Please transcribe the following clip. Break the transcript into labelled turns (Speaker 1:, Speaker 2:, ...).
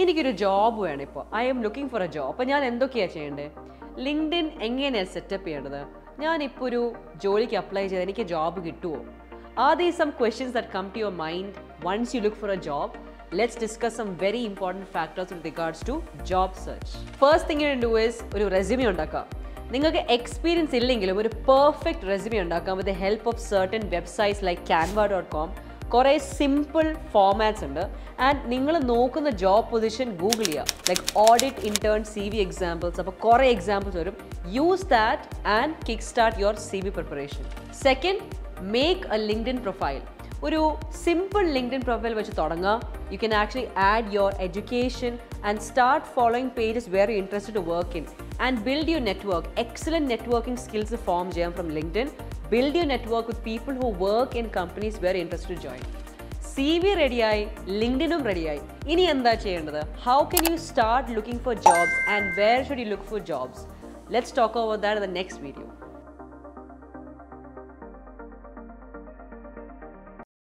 Speaker 1: എനിക്കൊരു ജോബ് വേണം ഇപ്പോൾ, I am looking for A job. അപ്പോൾ ഞാൻ എന്തൊക്കെയാണ് ചെയ്യേണ്ടത്? ലിങ്ക്ഡിൻ എങ്ങനെയാണ് സെറ്റപ്പ് ചെയ്യേണ്ടത്? ഞാനിപ്പോൾ ഒരു ജോലിക്ക് അപ്ലൈ ചെയ്ത് എനിക്ക് ജോബ് കിട്ടുമോ? Are there some questions that come to your mind once you look for a job? Let's discuss some very important factors with regards to job search. First thing you can do is ഒരു resume ഉണ്ടാക്കുക. നിങ്ങൾക്ക് experience ഇല്ലെങ്കിലും ഒരു perfect resume ഉണ്ടാക്കാം with the help of certain websites like canva.com. കുറേ simple formats ഉണ്ട്. And നിങ്ങൾ നോക്കുന്ന ജോബ് പൊസിഷൻ ഗൂഗിൾ ചെയ്യുക, like audit, intern, CV examples. അപ്പോൾ കുറേ എക്സാമ്പിൾസ് വരും. Use that and kick start your CV preparation. Second, make a LinkedIn profile. ഒരു simple LinkedIn profile വെച്ച് തുടങ്ങുക. You can actually add your education and start following pages where you interested to work in and build your network. Excellent networking skills form ചെയ്യാം from LinkedIn. Build your network with people who work in companies where you're interested to join. CV ready-ആയി, LinkedIn ready-ആയി. ഇനി എന്താ ചെയ്യേണ്ടത്? How can you start looking for jobs and where should you look for jobs? Let's talk about that in the next video.